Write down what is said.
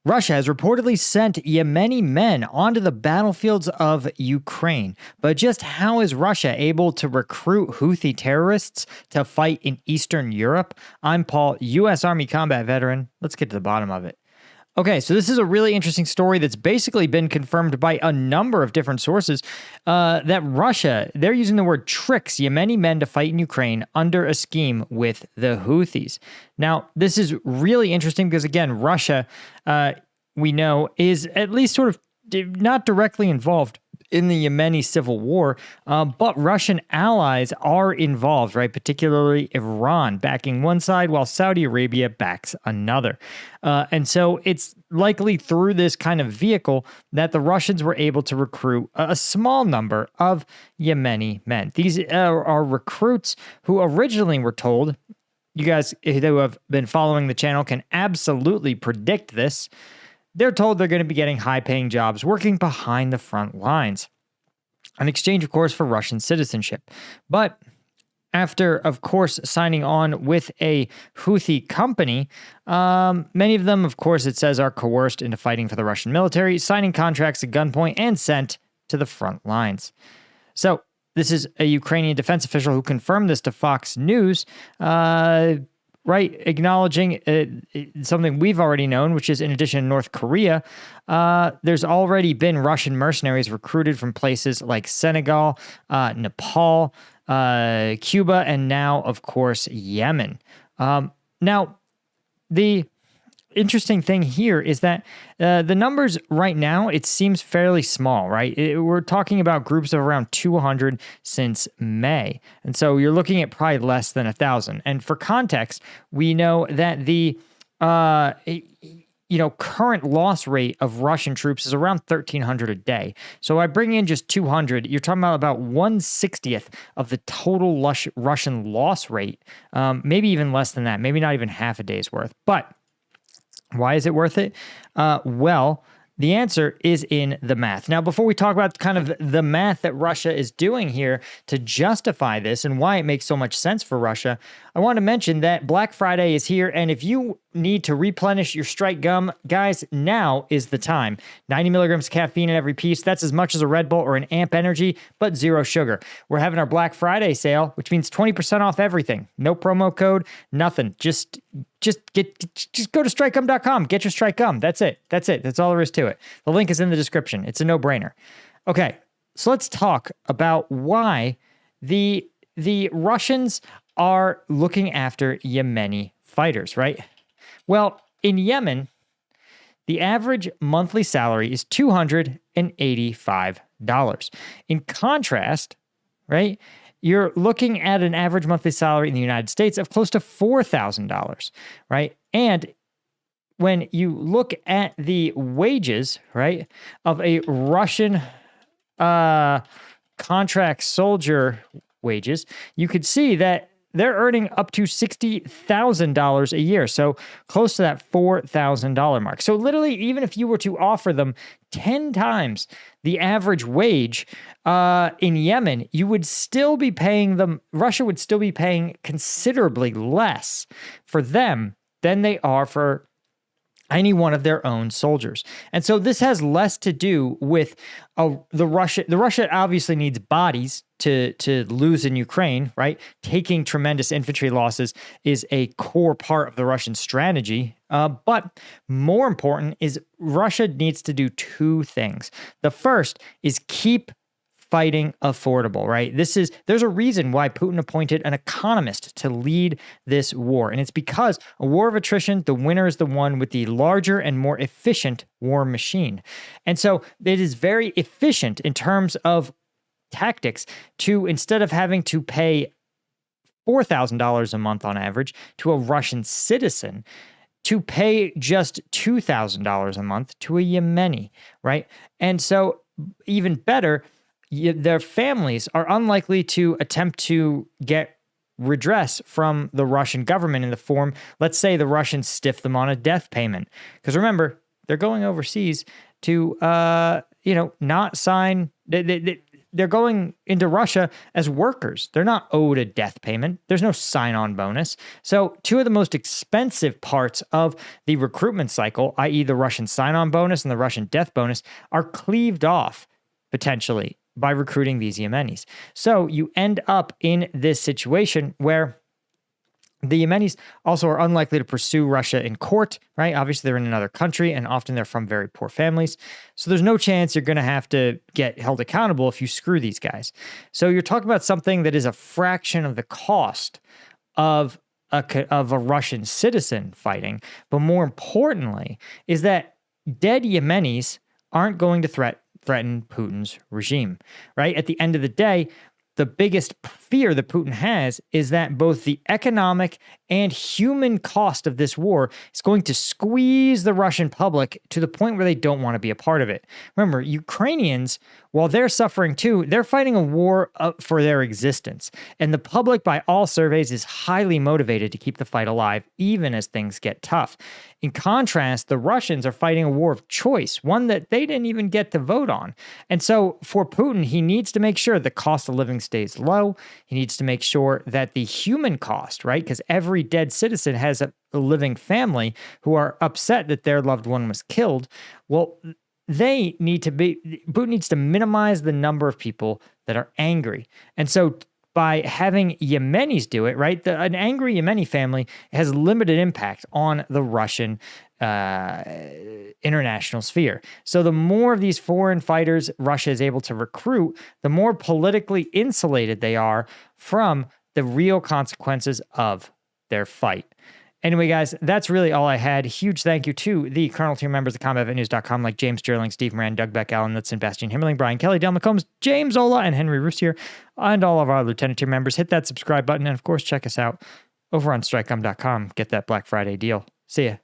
Russia has reportedly sent Yemeni men onto the battlefields of Ukraine. But just how is Russia able to recruit Houthi terrorists to fight in Eastern Europe? I'm Paul, U.S. Army combat veteran. Let's get to the bottom of it. Okay, so this is a really interesting story that's basically been confirmed by a number of different sources that Russia, they're using the word tricks Yemeni men to fight in Ukraine under a scheme with the Houthis. Now, this is really interesting because, again, Russia, we know, is at least sort of not directly involved in the Yemeni civil war, but Russian allies are involved, right? Particularly Iran backing one side while Saudi Arabia backs another. And so it's likely through this kind of vehicle that the Russians were able to recruit a small number of Yemeni men. These are recruits who originally were told, you guys who have been following the channel can absolutely predict this. They're told they're going to be getting high-paying jobs working behind the front lines, in exchange, of course, for Russian citizenship. But after, of course, signing on with a Houthi company, many of them, of course, it says, are coerced into fighting for the Russian military, signing contracts at gunpoint, and sent to the front lines. So this is a Ukrainian defense official who confirmed this to Fox News, right, acknowledging something we've already known, which is in addition to North Korea, there's already been Russian mercenaries recruited from places like Senegal, Nepal, Cuba, and now, of course, Yemen. Now, the interesting thing here is that the numbers right now, it seems fairly small, right? We're talking about groups of around 200 since May. And so you're looking at probably less than 1,000. And for context, we know that the current loss rate of Russian troops is around 1,300 a day. So by bringing in just 200, you're talking about 1/60th of the total Russian loss rate, maybe even less than that, maybe not even half a day's worth. But why is it worth it? Well, the answer is in the math. Now, before we talk about kind of the math that Russia is doing here to justify this and why it makes so much sense for Russia, I want to mention that Black Friday is here, and if you need to replenish your Strike gum, guys, now is the time. 90 milligrams caffeine in every piece. That's as much as a Red Bull or an Amp Energy, but zero sugar. We're having our Black Friday sale, which means 20% off everything. No promo code, nothing. Just go to strikegum.com. Get your Strike gum. That's it. That's all there is to it. The link is in the description. It's a no-brainer. Okay, so let's talk about why the Russians are looking after Yemeni fighters, right? Well, in Yemen, the average monthly salary is $285. In contrast, right, you're looking at an average monthly salary in the United States of close to $4,000, right? And when you look at the wages, right, of a Russian contract soldier wages, you could see that they're earning up to $60,000 a year, so close to that $4,000 mark. So literally, even if you were to offer them 10 times the average wage in Yemen, you would still be paying them, Russia would still be paying considerably less for them than they are for any one of their own soldiers. And so this has less to do with the Russia obviously needs bodies to lose in Ukraine, right? Taking tremendous infantry losses is a core part of the Russian strategy. But more important is Russia needs to do two things. The first is keep fighting affordable, right? There's a reason why Putin appointed an economist to lead this war. And it's because a war of attrition, the winner is the one with the larger and more efficient war machine. And so it is very efficient in terms of tactics to, instead of having to pay $4,000 a month on average to a Russian citizen, to pay just $2,000 a month to a Yemeni, right? And so even better, their families are unlikely to attempt to get redress from the Russian government in the form, let's say the Russians stiff them on a death payment. Because remember, they're going overseas to, not sign, they're going into Russia as workers. They're not owed a death payment. There's no sign-on bonus. So two of the most expensive parts of the recruitment cycle, i.e. the Russian sign-on bonus and the Russian death bonus, are cleaved off potentially by recruiting these Yemenis. So you end up in this situation where the Yemenis also are unlikely to pursue Russia in court, right? Obviously, they're in another country, and often they're from very poor families. So there's no chance you're going to have to get held accountable if you screw these guys. So you're talking about something that is a fraction of the cost of a Russian citizen fighting. But more importantly, is that dead Yemenis aren't going to threaten Putin's regime, right? At the end of the day, the biggest fear that Putin has is that both the economic and human cost of this war is going to squeeze the Russian public to the point where they don't want to be a part of it. Remember, Ukrainians, while they're suffering too, they're fighting a war for their existence. And the public, by all surveys, is highly motivated to keep the fight alive, even as things get tough. In contrast, the Russians are fighting a war of choice, one that they didn't even get to vote on. And so for Putin, he needs to make sure the cost of living stays low. He needs to make sure that the human cost, right? Because every dead citizen has a living family who are upset that their loved one was killed. Well, Putin needs to minimize the number of people that are angry. And so by having Yemenis do it, right? An angry Yemeni family has limited impact on the Russian international sphere. So the more of these foreign fighters Russia is able to recruit, the more politically insulated they are from the real consequences of their fight. Anyway, guys, that's really all I had. Huge thank you to the Colonel Tier members of CombatVetNews.com like James Sterling, Steve Moran, Doug Beck, Alan Knudsen, Bastian Himmerling, Brian Kelly, Del McCombs, James Ola, and Henry Roussier, and all of our Lieutenant Tier members. Hit that subscribe button, and of course, check us out over on StrikeGum.com. Get that Black Friday deal. See ya.